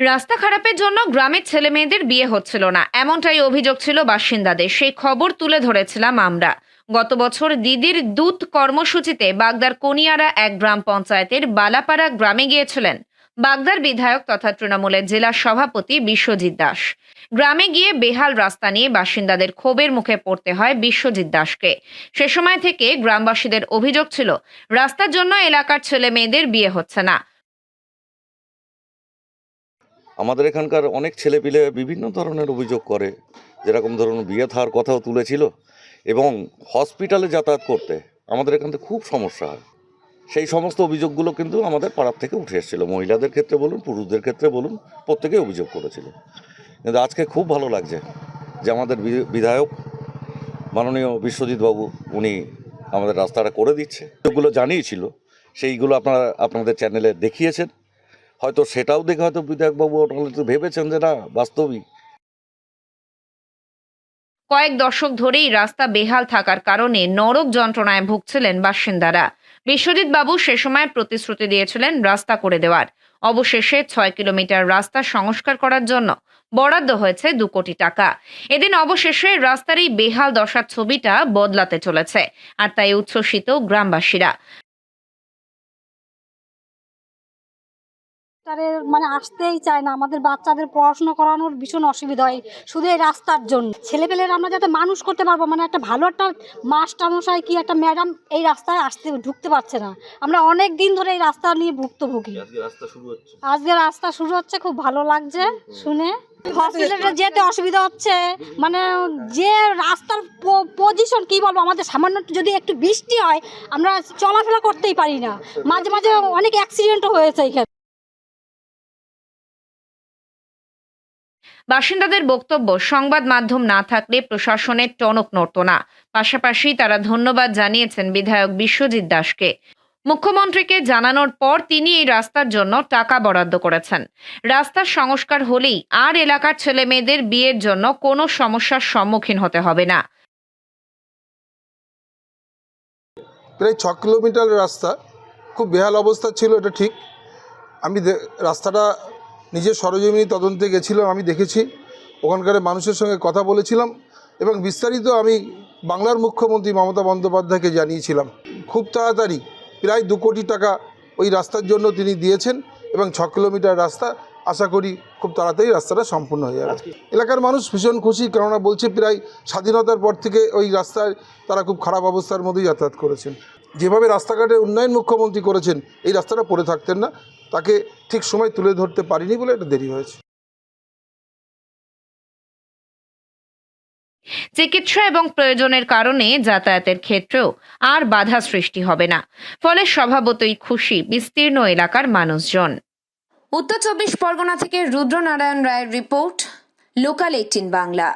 রাস্তা খারাপের জন্য গ্রামের ছেলে মেয়েদের বিয়ে হচ্ছিল না, এমনটাই অভিযোগ ছিল বাসিন্দাদের। সেই খবর তুলে ধরেছিলাম আমরা। গত বছর দিদির দূত কর্মসূচিতে বাগদার কোনিয়ারা এক গ্রাম পঞ্চায়েতের বালাপাড়া গ্রামে গিয়েছিলেন বাগদার বিধায়ক তথা তৃণমূলের জেলা সভাপতি বিশ্বজিৎ দাস। গ্রামে গিয়ে বেহাল রাস্তা নিয়ে বাসিন্দাদের ক্ষোভের মুখে পড়তে হয় বিশ্বজিৎ দাসকে। সে সময় থেকে গ্রামবাসীদের অভিযোগ ছিল রাস্তার জন্য এলাকার ছেলে মেয়েদের বিয়ে হচ্ছে না। আমাদের এখানকার অনেক ছেলেপিলে বিভিন্ন ধরনের অভিযোগ করে, যেরকম ধরুন বিয়ে থার কথাও তুলেছিল, এবং হসপিটালে যাতায়াত করতে আমাদের এখান থেকে খুব সমস্যা হয়। সেই সমস্ত অভিযোগগুলো কিন্তু আমাদের পাড়ার থেকে উঠে এসেছিলো, মহিলাদের ক্ষেত্রে বলুন, পুরুষদের ক্ষেত্রে বলুন, প্রত্যেকেই অভিযোগ করেছিল। কিন্তু আজকে খুব ভালো লাগছে যে আমাদের বিধায়ক মাননীয় বিশ্বজিৎ বাবু উনি আমাদের রাস্তাটা করে দিচ্ছে। যেগুলো জানিয়েছিল সেইগুলো আপনাদের চ্যানেলে দেখিয়েছেন, হয়তো সেটাও দেখে হয়তো বিধায়কবাবু হয়তো ভেবেছেন যে না, বাস্তবিক কয়েক দশক ধরেই রাস্তা বেহাল থাকার কারণে নরক যন্ত্রণায় ভুগছিলেন বাসিন্দারা। বিশ্বজিৎ বাবু সে সময় প্রতিশ্রুতি দিয়েছিলেন রাস্তা করে দেওয়ার। অবশেষে ৬ কিলোমিটার রাস্তা সংস্কার করার জন্য বরাদ্দ হয়েছে ২ কোটি টাকা। এদিন অবশেষে রাস্তার এই বেহাল দশার ছবিটা বদলাতে চলেছে, আর তাই উচ্ছ্বসিত গ্রামবাসীরা। মানে আসতেই চায় না। আমাদের বাচ্চাদের পড়াশোনা করানোর ভীষণ অসুবিধা হয় শুধু এই রাস্তার জন্য। ছেলেপেলেরা আমরা যাতে মানুষ করতে পারবো, মানে একটা ভালো একটা মাস্টারমশাই কি একটা ম্যাডাম এই রাস্তায় ঢুকতে পারছে না। আমরা অনেক দিন ধরে এই রাস্তা নিয়ে ভুক্তভোগী। আজকে রাস্তা শুরু হচ্ছে, খুব ভালো লাগছে শুনে। হসপিটালে যেতে অসুবিধা হচ্ছে, মানে যে রাস্তার পজিশন কি বলবো, আমাদের সামান্য যদি একটু বৃষ্টি হয় আমরা চলাফেরা করতেই পারি না। মাঝে মাঝে অনেক অ্যাক্সিডেন্টও হয়েছে এখানে। বাসিন্দাদের বক্তব্য, সংবাদ মাধ্যম না থাকলে প্রশাসনের টনক নড়ত না। পাশাপাশি তারা ধন্যবাদ জানিয়েছেন বিধায়ক বিশ্বজিৎ দাসকে। মুখ্যমন্ত্রীকে জানানোর পর তিনি এই রাস্তার জন্য টাকা বরাদ্দ করেছেন। রাস্তার সংস্কার হলেই আর এলাকার ছেলে মেয়েদের বিয়ের জন্য কোনো সমস্যার সম্মুখীন হতে হবে না। প্রায় ৬ কিলোমিটার রাস্তা খুব বেহাল অবস্থা ছিল, এটা ঠিক। আমি রাস্তাটা নিজের সরজমিনি তদন্তে গেছিলাম, আমি দেখেছি, ওখানকার মানুষের সঙ্গে কথা বলেছিলাম এবং বিস্তারিত আমি বাংলার মুখ্যমন্ত্রী মমতা বন্দ্যোপাধ্যায়কে জানিয়েছিলাম। খুব তাড়াতাড়ি প্রায় ২ কোটি টাকা ওই রাস্তার জন্য তিনি দিয়েছেন এবং ৬ কিলোমিটার রাস্তা আশা করি খুব তাড়াতাড়ি রাস্তাটা সম্পূর্ণ হয়ে যাবে। এলাকার মানুষ ভীষণ খুশি, কেননা বলছে প্রায় স্বাধীনতার পর থেকে ওই রাস্তায় তারা খুব খারাপ অবস্থার মধ্যেই যাতায়াত করেছেন। যেভাবে রাস্তাঘাটের উন্নয়ন মুখ্যমন্ত্রী করেছেন, এই রাস্তাটা পড়ে থাকতেন না। তাকে ঠিক সময় তুলে ধরতে পারিনি বলে এটা দেরি হয়েছে। চিকিৎসা এবং প্রয়োজনের কারণে যাতায়াতের ক্ষেত্রেও আর বাধা সৃষ্টি হবে না। ফলে স্বভাবতই খুশি বিস্তীর্ণ এলাকার মানুষজন। উত্তর ২৪ পরগনা থেকে রুদ্রনারায়ণ রায়ের রিপোর্ট, লোকাল ১৮ বাংলা।